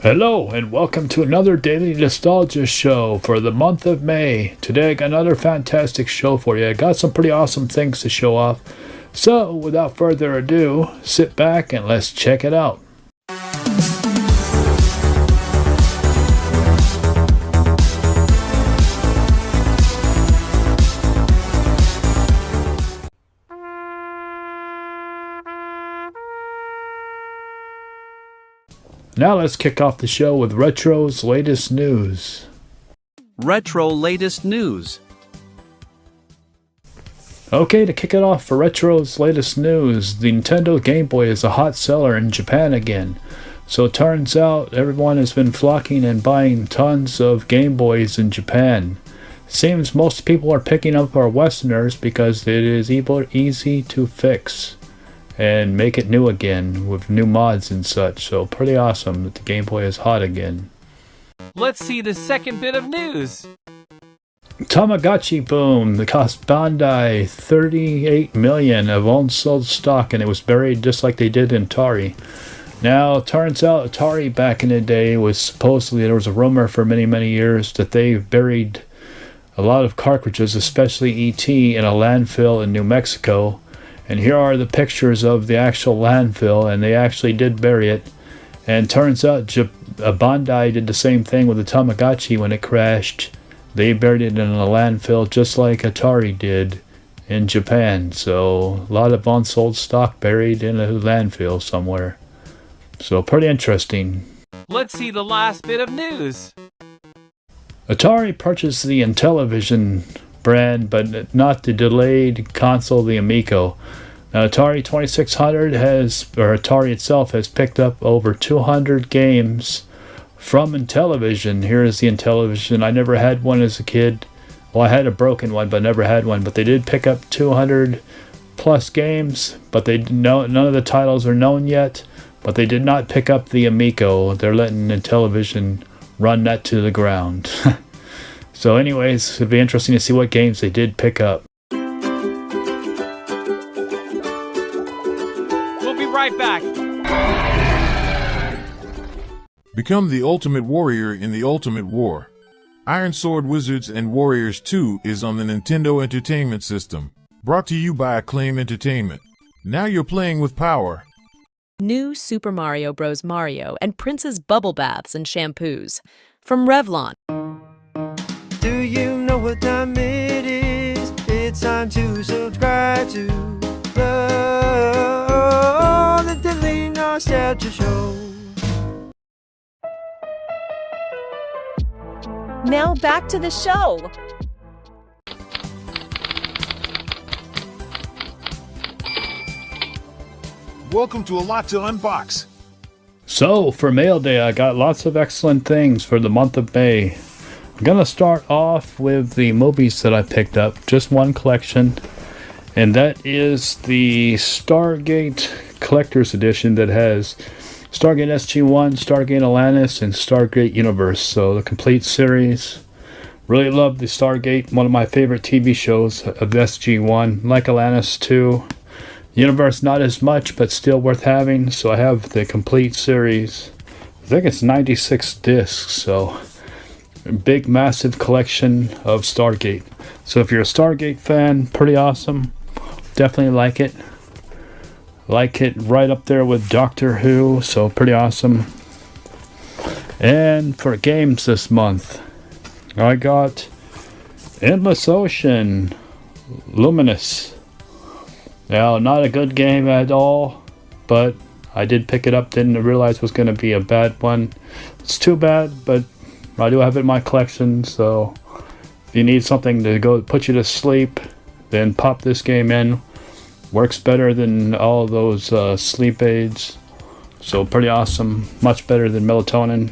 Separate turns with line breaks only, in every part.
Hello and welcome to another Daily Nostalgia show for the month of May. Today I got another fantastic show for you. I got some pretty awesome things to show off. So without further ado, sit back and let's check it out. Now let's kick off the show with Retro's latest news.
Retro latest news.
Okay, to kick it off for Retro's latest news, the Nintendo Game Boy is a hot seller in Japan again. So it turns out everyone has been flocking and buying tons of Game Boys in Japan. Seems most people are picking up our Westerners because it is easy to fix and make it new again with new mods and such. So pretty awesome that the Game Boy is hot again.
Let's see the second bit of news.
Tamagotchi boom. It cost Bandai $38 million of unsold stock, and it was buried just like they did in Atari. Now, it turns out Atari back in the day was supposedly, there was a rumor for many years that they buried a lot of cartridges, especially E.T., in a landfill in New Mexico. And here are the pictures of the actual landfill, and they actually did bury it. And turns out Bandai did the same thing with the Tamagotchi when it crashed. They buried it in a landfill just like Atari did in Japan. So a lot of unsold stock buried in a landfill somewhere. So pretty interesting.
Let's see the last bit of news.
Atari purchased the Intellivision brand, but not the delayed console, the Amico. Now, Atari 2600 Atari itself has picked up over 200 games from Intellivision. Here is the Intellivision. I never had one as a kid. Well, I had a broken one, but never had one. But they did pick up 200 plus games, but none of the titles are known yet. But they did not pick up the Amico. They're letting Intellivision run that to the ground. So anyways, it'll be interesting to see what games they did pick up.
We'll be right back.
Become the ultimate warrior in the ultimate war. Iron Sword Wizards and Warriors 2 is on the Nintendo Entertainment System. Brought to you by Acclaim Entertainment. Now you're playing with power.
New Super Mario Bros. Mario and Princess Bubble Baths and Shampoos from Revlon.
Do you know what time it is? It's time to subscribe to the Daily Nostalgia Show.
Now back to the show.
Welcome to A Lot to Unbox.
So for Mail Day, I got lots of excellent things for the month of May. I'm going to start off with the movies that I picked up, just one collection, and that is the Stargate Collector's Edition that has Stargate SG-1, Stargate Atlantis, and Stargate Universe, so the complete series. Really love the Stargate, one of my favorite TV shows of SG-1, like Atlantis too. Universe not as much, but still worth having, so I have the complete series. I think it's 96 discs, so big massive collection of Stargate. So if you're a Stargate fan, pretty awesome. Definitely like it right up there with Doctor Who, so pretty awesome. And for games this month, I got Endless Ocean Luminous. Now, not a good game at all, but I did pick it up, didn't realize it was going to be a bad one. It's too bad, but I do have it in my collection, so if you need something to go put you to sleep, then pop this game in. Works better than all those sleep aids, so pretty awesome. Much better than melatonin.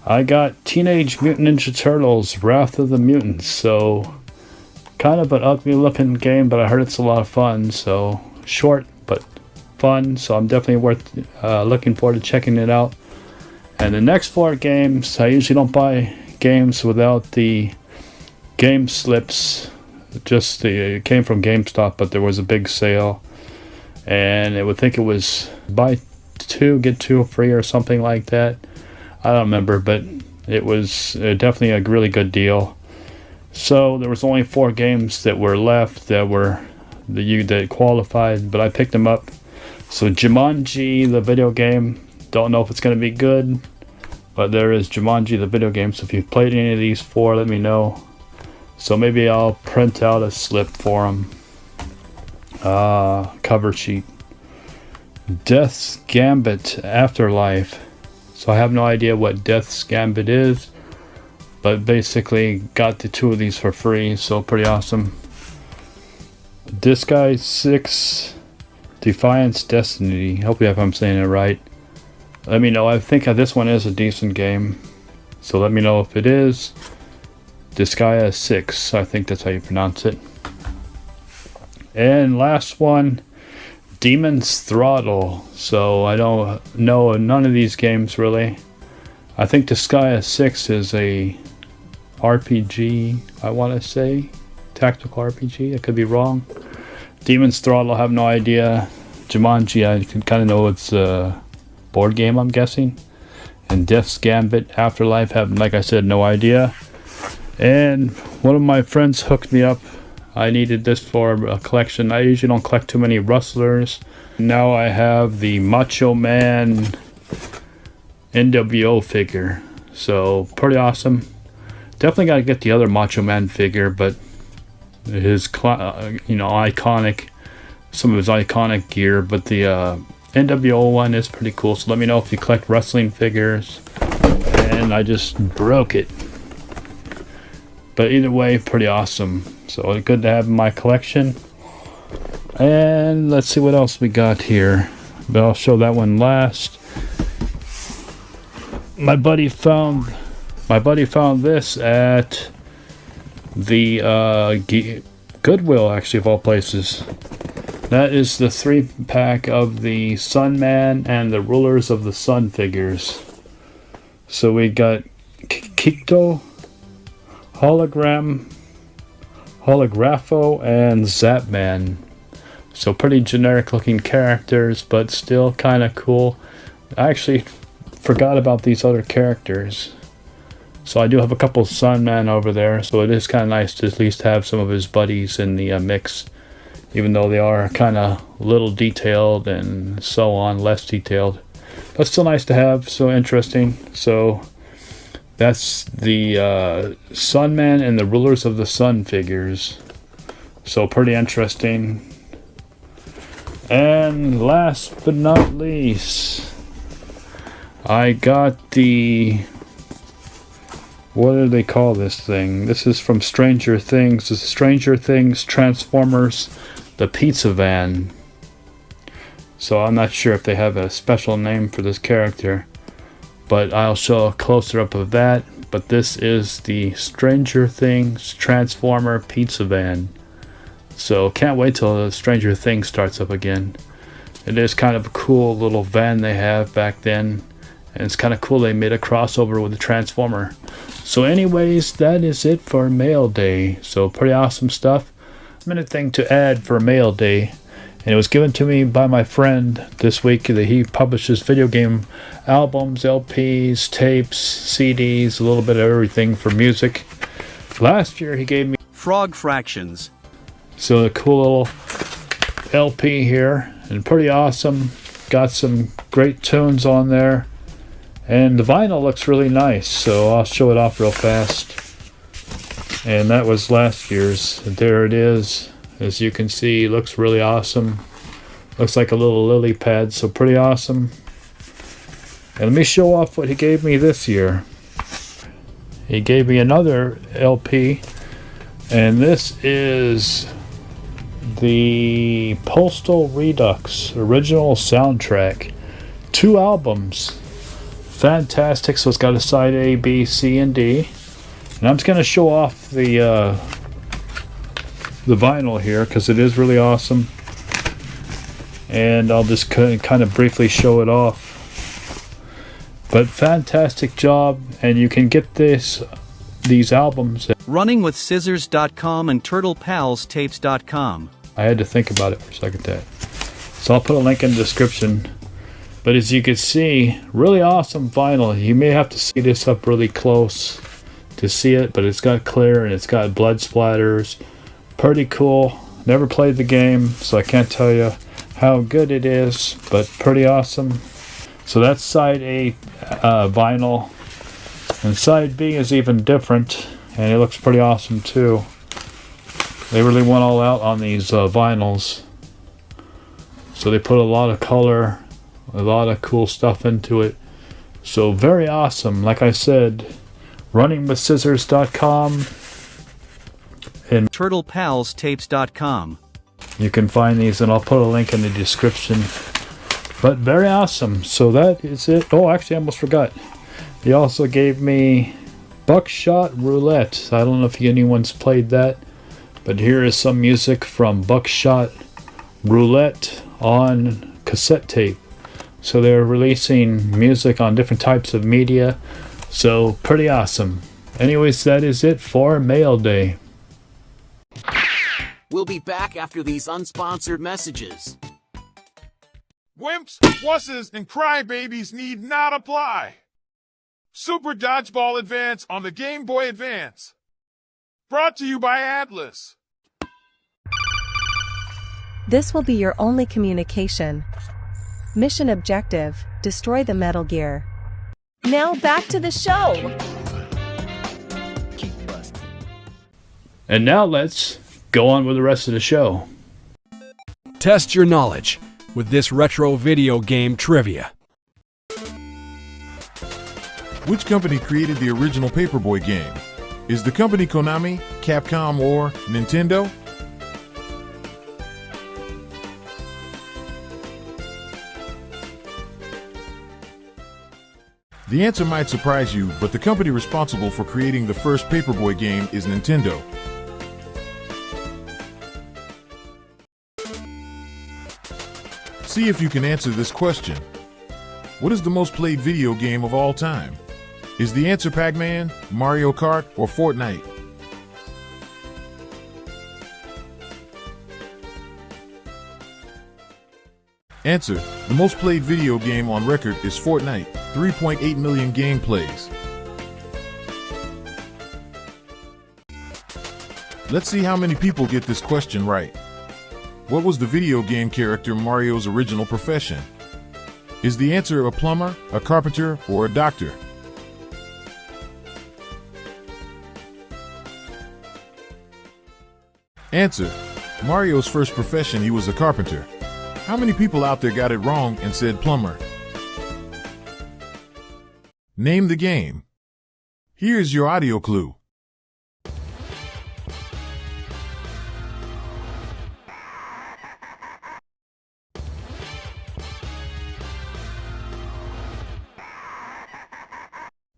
I got Teenage Mutant Ninja Turtles Wrath of the Mutants, so kind of an ugly looking game, but I heard it's a lot of fun. So short but fun, so I'm definitely looking forward to checking it out. And the next 4 games, I usually don't buy games without the game slips. It came from GameStop, but there was a big sale, and I would think it was buy 2 get 2 free or something like that. I don't remember, but it was definitely a really good deal. So there was only 4 games that were left that qualified, but I picked them up. So Jumanji, the video game, don't know if it's going to be good, but there is Jumanji, the video game. So if you've played any of these 4, let me know. So maybe I'll print out a slip for them. Cover sheet. Death's Gambit Afterlife. So I have no idea what Death's Gambit is, but basically got the 2 of these for free, so pretty awesome. Disguise 6 Defiance Destiny. Hopefully if I'm saying it right. Let me know. I think this one is a decent game, so let me know if it is. Disgaea 6, I think that's how you pronounce it. And last one, Demon's Throttle. So I don't know none of these games really. I think Disgaea 6 is a RPG, I want to say. Tactical RPG, I could be wrong. Demon's Throttle, I have no idea. Jumanji, I can kind of know it's a board game, I'm guessing. And Death's Gambit Afterlife, have, like I said, no idea. And one of my friends hooked me up. I needed this for a collection. I usually don't collect too many rustlers. Now I have the Macho Man NWO figure. So pretty awesome. Definitely got to get the other Macho Man figure, but his iconic, some of his iconic gear, but the NWO one is pretty cool. So let me know if you collect wrestling figures. And I just broke it. But either way, pretty awesome. So good to have in my collection. And let's see what else we got here. But I'll show that one last. My buddy found this at the Goodwill, actually, of all places. That is the 3-pack of the Sun Man and the Rulers of the Sun figures. So we got Kikto, Holographo, and Zapman. So pretty generic looking characters, but still kind of cool. I actually forgot about these other characters. So I do have a couple Sunman over there, so it is kind of nice to at least have some of his buddies in the mix, even though they are kind of little detailed and so on, less detailed. But still nice to have, so interesting. So that's the Sunman and the Rulers of the Sun figures. So pretty interesting. And last but not least, I got the... what do they call this thing? This is from Stranger Things. This is Stranger Things Transformers, the Pizza Van. So I'm not sure if they have a special name for this character, but I'll show a closer up of that. But this is the Stranger Things Transformer Pizza Van. So can't wait till the Stranger Things starts up again. It is kind of a cool little van they have back then. And it's kind of cool they made a crossover with the Transformer. So anyways, that is it for Mail Day. So pretty awesome stuff. Minute thing to add for Mail Day. And it was given to me by my friend this week that he publishes video game albums, LPs, tapes, CDs, a little bit of everything for music. Last year he gave me
Frog Fractions.
so a cool little LP here, and pretty awesome. Got some great tunes on there. And the vinyl looks really nice, so I'll show it off real fast. And that was last year's. There it is. As you can see, it looks really awesome. Looks like a little lily pad, so pretty awesome. And let me show off what he gave me this year. He gave me another LP, and this is the Postal Redux original soundtrack. 2 albums. Fantastic. So it's got a side A, B, C, and D. And I'm just going to show off the vinyl here because it is really awesome. And I'll just kind of briefly show it off. But fantastic job, and you can get these albums at
RunningWithScissors.com and TurtlePalsTapes.com.
I had to think about it for a second there. So I'll put a link in the description. But as you can see, really awesome vinyl. You may have to see this up really close to see it, but it's got clear and it's got blood splatters. Pretty cool. Never played the game, so I can't tell you how good it is, but pretty awesome. So that's side A vinyl, and side B is even different, and it looks pretty awesome too. They really went all out on these vinyls, so they put a lot of color, a lot of cool stuff into it. So very awesome. Like I said, runningwithscissors.com and
TurtlePalsTapes.com.
you can find these, and I'll put a link in the description. But very awesome. So that is it. Oh, actually, I almost forgot. He also gave me Buckshot Roulette. I don't know if anyone's played that, but here is some music from Buckshot Roulette on cassette tape. So they're releasing music on different types of media. So pretty awesome. Anyways, that is it for Mail Day.
We'll be back after these unsponsored messages.
Wimps, wusses, and crybabies need not apply. Super Dodgeball Advance on the Game Boy Advance. Brought to you by Atlas.
This will be your only communication. Mission objective: destroy the Metal Gear. Now back to the show.
And now let's go on with the rest of the show.
Test your knowledge with this retro video game trivia.
Which company created the original Paperboy game? Is the company Konami, Capcom, or Nintendo? The answer might surprise you, but the company responsible for creating the first Paperboy game is Nintendo. See if you can answer this question. What is the most played video game of all time? Is the answer Pac-Man, Mario Kart, or Fortnite? Answer: the most played video game on record is Fortnite, 3.8 million game plays. Let's see how many people get this question right. What was the video game character Mario's original profession? Is the answer a plumber, a carpenter, or a doctor? Answer: Mario's first profession, he was a carpenter. How many people out there got it wrong and said plumber? Name the game. Here's your audio clue.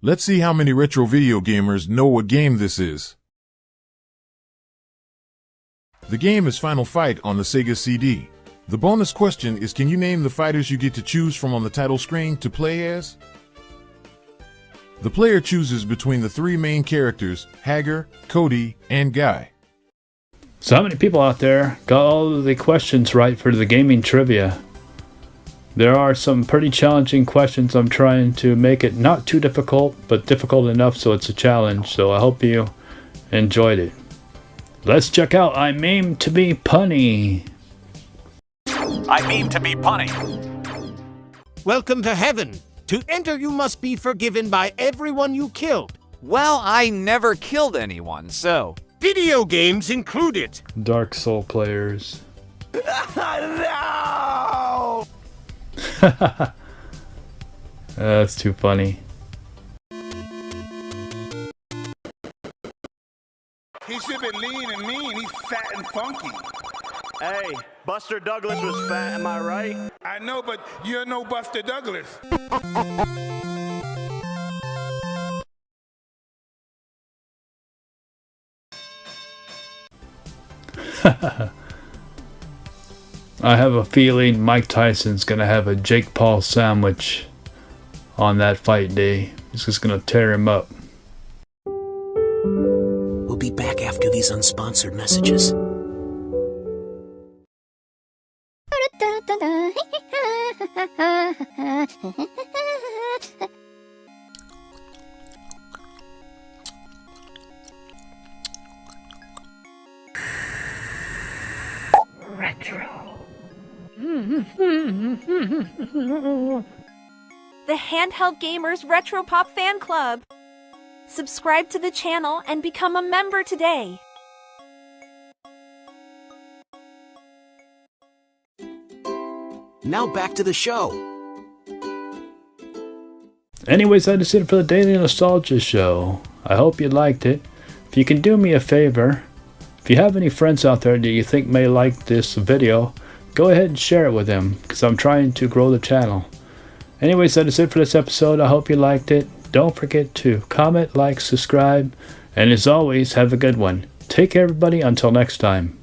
Let's see how many retro video gamers know what game this is. The game is Final Fight on the Sega CD. The bonus question is, can you name the fighters you get to choose from on the title screen to play as? The player chooses between the three main characters, Hager, Cody, and Guy.
So how many people out there got all of the questions right for the gaming trivia? There are some pretty challenging questions. I'm trying to make it not too difficult, but difficult enough so it's a challenge. So I hope you enjoyed it. Let's check out I Mean to Be Punny.
I mean to be punny.
Welcome to heaven. To enter, you must be forgiven by everyone you killed.
Well, I never killed anyone, so...
Video games included.
Dark Soul players.
No!
That's too funny.
He should be lean and mean. He's fat and funky.
Hey, Buster Douglas was fat, am I right?
I know, but you're no Buster Douglas.
I have a feeling Mike Tyson's gonna have a Jake Paul sandwich on that fight day. He's just gonna tear him up.
We'll be back after these unsponsored messages.
The Handheld Gamers Retro Pop Fan Club. Subscribe to the channel and become a member today.
Now back to the show.
Anyways, that is it for the Daily Nostalgia Show. I hope you liked it. If you can do me a favor, if you have any friends out there that you think may like this video, go ahead and share it with them, because I'm trying to grow the channel. Anyways, that is it for this episode. I hope you liked it. Don't forget to comment, like, subscribe, and as always, have a good one. Take care, everybody. Until next time.